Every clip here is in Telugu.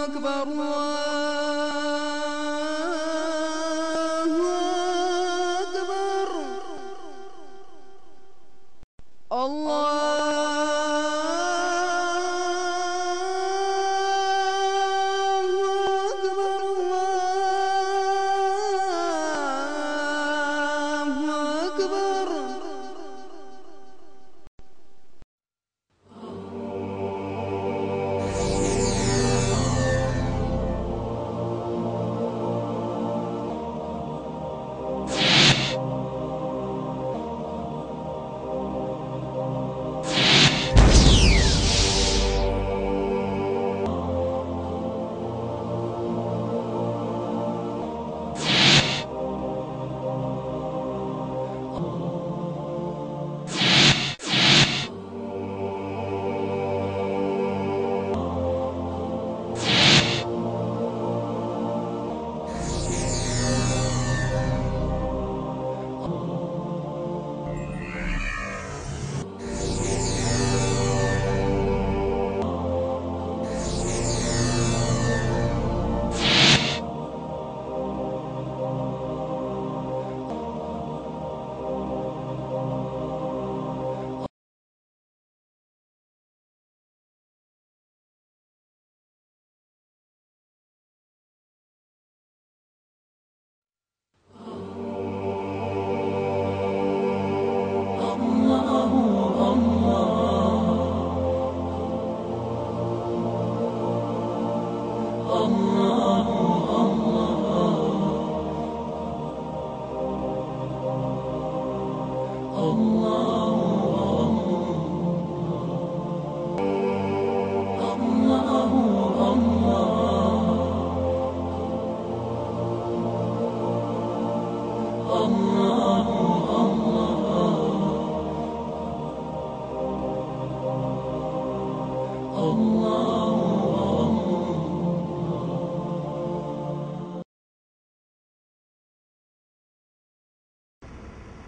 أكبر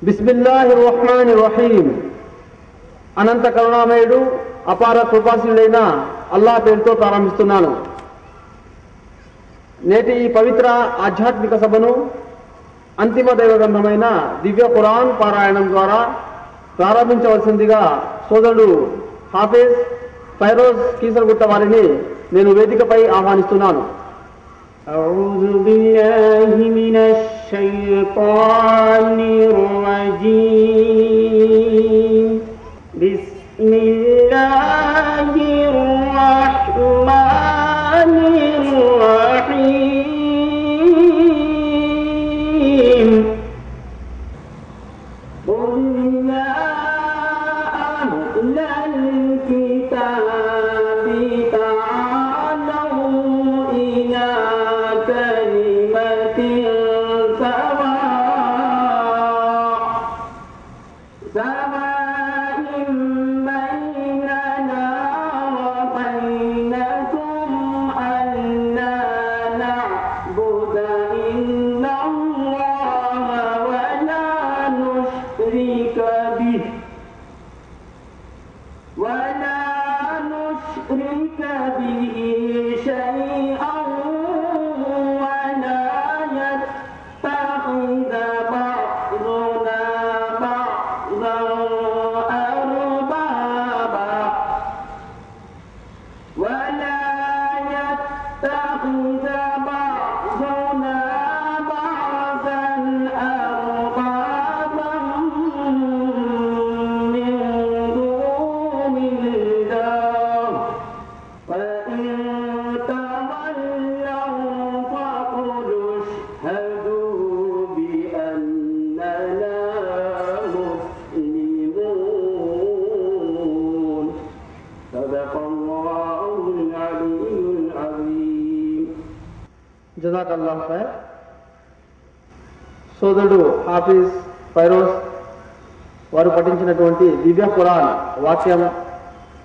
బిస్మిల్లాహిర్ రహ్మానిర్ రహీం. అనంత కరుణామయుడు అపార కృపాశీలుడైన అల్లాహ్ పేరుతో ప్రారంభిస్తున్నాను. నేటి ఈ పవిత్ర ఆధ్యాత్మిక సభను అంతిమ దైవ గ్రంథమైన దివ్య ఖురాన్ పారాయణం ద్వారా ప్రారంభించవలసిందిగా సోదరుడు హాఫీజ్ ఫైరోజ్ కీసరగుట్ట వారిని నేను వేదికపై ఆహ్వానిస్తున్నాను. أعوذ بالله من الشيطان الرجيم. بسم الله الرحمن الرحيم. قل يا أهل الكتاب تعالوا إلى كلمة سواء بيننا وبينكم ألا نعبد إلا الله ولا نشرك به شيئا ولا يتخذ بعضنا بعضا أربابا من دون الله. فإن تولوا فقولوا اشهدوا بأننا مسلمون. صدق الله العلي العظيم. జజాకల్లాహ్ ఖైర్. సోదరుడు హాఫీజ్ ఫైరోజ్ వారు పఠించినటువంటి దివ్య ఖురాన్ వాక్యం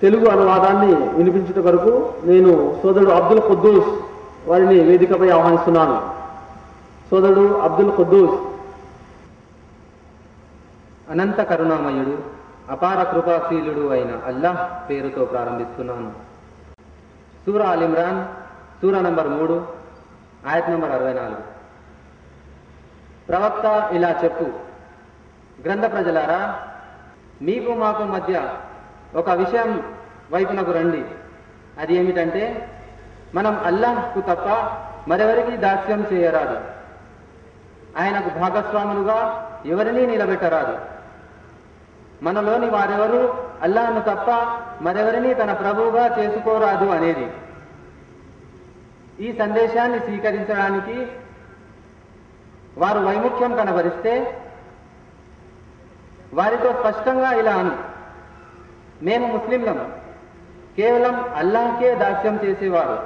తెలుగు అనువాదాన్ని వినిపించుట కొరకు నేను సోదరుడు అబ్దుల్ ఖుద్దూస్ వారిని వేదికపై ఆహ్వానిస్తున్నాను. సోదరుడు అబ్దుల్ ఖుద్దూస్. అనంత కరుణామయుడు అపార కృపాశీలుడు అయిన అల్లాహ్ పేరుతో ప్రారంభిస్తున్నాను. సూరా అల్ ఇమ్రాన్ సూరా నంబర్ 3 ఆయత్ నంబర్ 64. ప్రవక్త ఇలా చెప్పు, గ్రంథ ప్రజలారా, మీకు మాకు మధ్య ఒక విషయం వైపునకు రండి. అది ఏమిటంటే, మనం అల్లాహ్కు తప్ప మరెవరికి దాస్యం చేయరాదు, ఆయనకు భాగస్వాములుగా ఎవరినీ నిలబెట్టరాదు. మనలోని వారెవరూ అల్లాహ్ను తప్ప మరెవరినీ తన ప్రభువుగా చేసుకోరాదు అనేది. ఈ సందేశాన్ని స్వీకరించడానికి వారు వైముఖ్యం కనబరిస్తే వారితో స్పష్టంగా ఇలా అను, మేము ముస్లింలం, కేవలం అల్లాహ్కే దాస్యం చేసేవారు,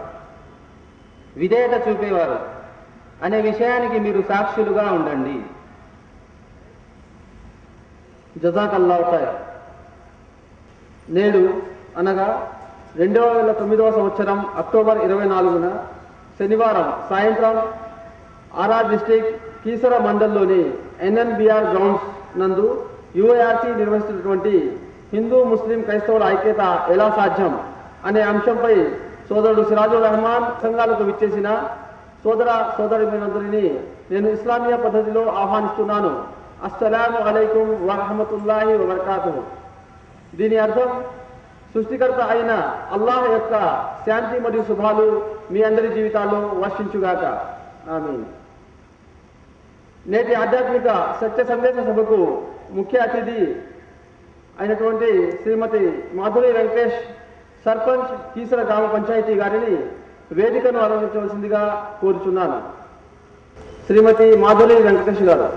విధేయత చూపేవారు అనే విషయానికి మీరు సాక్షులుగా ఉండండి. జజాకల్లాహు ఖైర్. నేడు అనగా 2009వ సంవత్సరం అక్టోబర్ 24న శనివారం సాయంత్రం ఆర్ఆర్ డిస్ట్రిక్ట్ కీసర మండల్లోని ఎన్ఎన్బిఆర్ గ్రౌండ్స్ నందు యుఐఆర్సి నిర్వహిస్తున్నటువంటి హిందూ ముస్లిం క్రైస్తవుల ఐక్యత ఎలా సాధ్యం అనే అంశంపై సోదరుడు సిరాజుర్ రెహమాన్ సంఘాలకు విచ్చేసిన సోదర సోదరిమణులందరినీ నేను ఇస్లామీయ పద్ధతిలో ఆహ్వానిస్తున్నాను. అస్సలాము అలైకుం వరహమతుల్లాహి వబర్కాతుహు. దీని అర్థం, సృష్టికర్త అయిన అల్లాహ్ యొక్క శాంతి మరియు శుభాలు మీ అందరి జీవితాల్లో వర్షించుగాక. ఆమీన్. నేటి ఆధ్యాత్మిక సత్య సందేశ సభకు ముఖ్య అతిథి అయినటువంటి శ్రీమతి మాధురి వెంకటేష్, సర్పంచ్ కీసర గ్రామ పంచాయతీ గారిని వేదికను అలంకరించవలసిందిగా కోరుచున్నాను. శ్రీమతి మాధురి వెంకటేష్ గారు.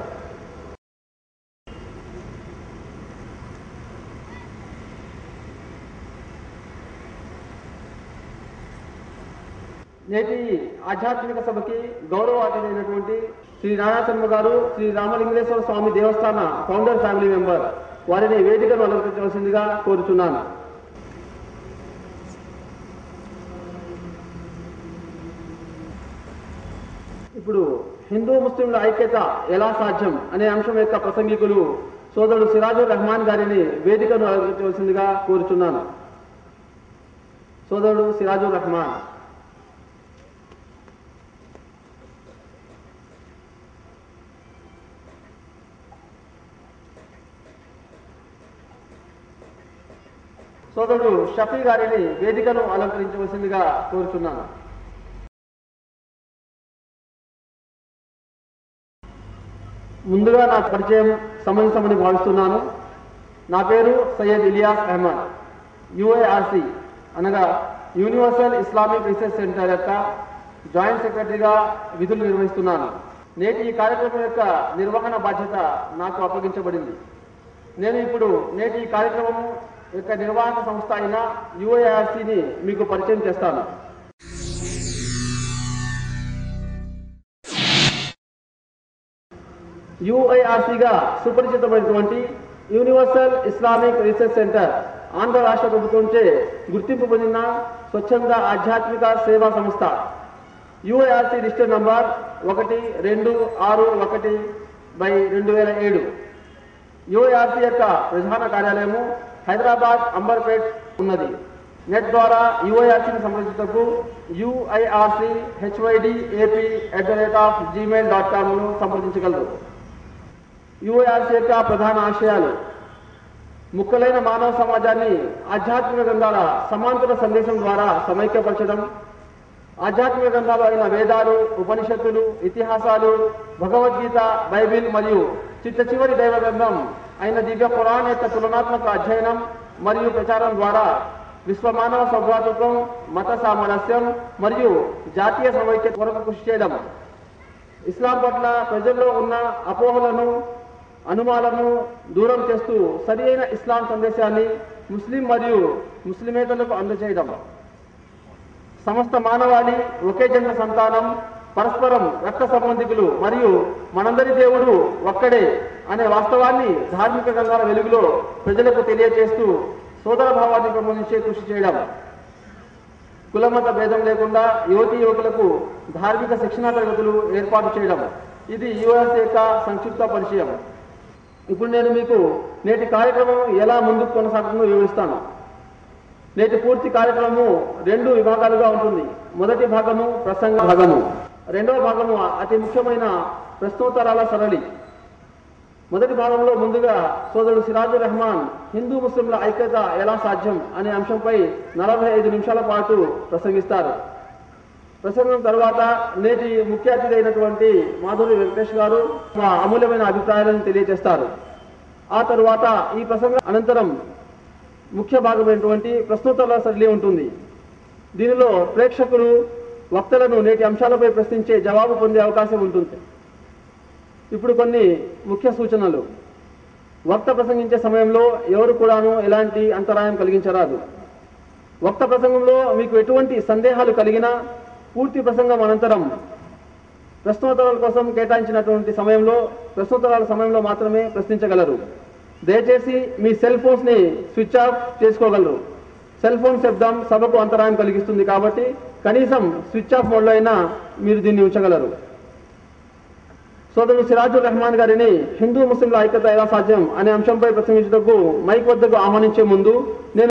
నేటి ఆధ్యాత్మిక సభకి గౌరవ అతిథి అయినటువంటి శ్రీ నారాయణ గారు, శ్రీ రామలింగేశ్వర స్వామి దేవస్థాన ఫౌండర్ ఫ్యామిలీ మెంబర్, వారిని వేదికను అలంకరించవలసిందిగా కోరుచున్నాను. ఇప్పుడు హిందూ ముస్లింల ఐక్యత ఎలా సాధ్యం అనే అంశం యొక్క ప్రసంగికులు సోదరుడు సిరాజుర్ రెహమాన్ గారిని వేదికను అలంకరించవలసిందిగా కోరుచున్నాను. సోదరుడు సిరాజుర్ రెహమాన్. సోదరుడు షఫీ గారిని వేదికను అలంకరించవలసిందిగా కోరుచున్నాను. ముందుగా నా పరిచయం సమంజసమని భావిస్తున్నాను. నా పేరు సయ్యద్ ఇలియాస్ అహ్మద్, యుఐఆర్సి అనగా యూనివర్సల్ ఇస్లామిక్ రీసెర్చ్ సెంటర్ యొక్క జాయింట్ సెక్రటరీగా విధులు నిర్వహిస్తున్నాను. నేటి ఈ కార్యక్రమం యొక్క నిర్వహణ బాధ్యత నాకు అప్పగించబడింది. నేను ఇప్పుడు నేటి ఈ కార్యక్రమం యొక్క నిర్వాహక సంస్థ అయిన యుఐఆర్సిని మీకు పరిచయం చేస్తాను. యుఐఆర్సిగా సుపరిచితమైనటువంటి universal Islamic research centre Andhra రాష్ట్ర ప్రభుత్వంచే గుర్తింపు పొందిన స్వచ్ఛంద ఆధ్యాత్మిక సేవా సంస్థ. UIRC register number 1261/2007. యుఐఆర్సి యొక్క ప్రధాన కార్యాలయము హైదరాబాద్ అంబర్పేట్ ఉన్నది. నెట్ ద్వారా యుఐఆర్సిని సంప్రదించుటకు uirchydap@gmail.com సంప్రదించగలరు. యుఐఆర్సి యొక్క ప్రధాన ఆశయాలు: ముక్కలైన మానవ సమాజాన్ని ఆధ్యాత్మిక గ్రంథాల సమాంతర సందేశం ద్వారా సమైక్యపరచడం, ఆధ్యాత్మిక గ్రంథాలు అయిన వేదాలు, ఉపనిషత్తులు, ఇతిహాసాలు, భగవద్గీత, బైబిల్ మరియు చిట్ట చివరి దైవ గ్రంథం అయిన దివ్య ఖురాన్ యొక్క తులనాత్మక అధ్యయనం మరియు ప్రచారం ద్వారా విశ్వమానవ సౌభ్రాతృత్వం, మత సామరస్యం మరియు జాతీయ సమైక్యత కొరకు కృషి చేయడం, ఇస్లాం పట్ల ప్రజల్లో ఉన్న అపోహలను, అనుమానాలను దూరం చేస్తూ సరి అయిన ఇస్లాం సందేశాన్ని ముస్లిం మరియు ముస్లిమేతలకు అందజేయడం, సమస్త మానవాళి ఒకే జన్మ సంతానం, పరస్పరం రక్త సంబంధికులు మరియు మనందరి దేవుడు ఒక్కడే అనే వాస్తవాన్ని ధార్మిక గ్రంథాల వెలుగులో ప్రజలకు తెలియజేస్తూ సోదర భావాన్ని పెంపొందించే కృషి చేయడం, కులమత భేదం లేకుండా యువతీ యువకులకు ధార్మిక శిక్షణా తరగతులు ఏర్పాటు చేయడం. ఇది యుఐఆర్సి యొక్క సంక్షిప్త పరిచయం. ఇప్పుడు నేను మీకు నేటి కార్యక్రమం ఎలా ముందుకు కొనసాగుతుందో వివరిస్తాను. నేటి పూర్తి కార్యక్రమము 2 విభాగాలుగా ఉంటుంది. మొదటి భాగము ప్రసంగ భాగము, రెండవ భాగము అతి ముఖ్యమైన ప్రశ్నోత్తరాల సరళి. మొదటి భాగంలో ముందుగా సోదరుడు సిరాజుర్ రెహమాన్ హిందూ ముస్లింల ఐక్యత ఎలా సాధ్యం అనే అంశంపై 45 నిమిషాల పాటు ప్రసంగిస్తారు. ప్రసంగం తర్వాత నేటి ముఖ్య అతిథి అయినటువంటి మాధురి వెంకటేష్ గారు మా అమూల్యమైన అభిప్రాయాలను తెలియజేస్తారు. ఆ తరువాత ఈ ప్రసంగం అనంతరం ముఖ్య భాగమైనటువంటి ప్రశ్నోత్తరాల సరళి ఉంటుంది. దీనిలో ప్రేక్షకులు వక్తలను నేటి అంశాలపై ప్రశ్నించే జవాబు పొందే అవకాశం ఉంటుంది. ఇప్పుడు కొన్ని ముఖ్య సూచనలు. వక్త ప్రసంగించే సమయంలో ఎవరు కూడాను ఎలాంటి అంతరాయం కలిగించరాదు. వక్త ప్రసంగంలో మీకు ఎటువంటి సందేహాలు కలిగినా పూర్తి ప్రసంగం అనంతరం ప్రశ్నోత్తరాల కోసం కేటాయించినటువంటి ప్రశ్నోత్తరాల సమయంలో మాత్రమే ప్రశ్నించగలరు. దయచేసి మీ సెల్ ఫోన్స్ని స్విచ్ ఆఫ్ చేసుకోగలరు. సెల్ ఫోన్ శబ్దం సభకు అంతరాయం కలిగిస్తుంది కాబట్టి కనీసం స్విచ్ ఆఫ్ మోడ్లో అయినా మీరు దీన్ని ఉంచగలరు. సోదరుడు సిరాజుర్ రెహమాన్ గారిని హిందూ ముస్లింల ఐక్యత ఎలా సాధ్యం అనే అంశంపై ప్రసంగించుటకు మైక్ వద్దకు ఆహ్వానించే ముందు నేను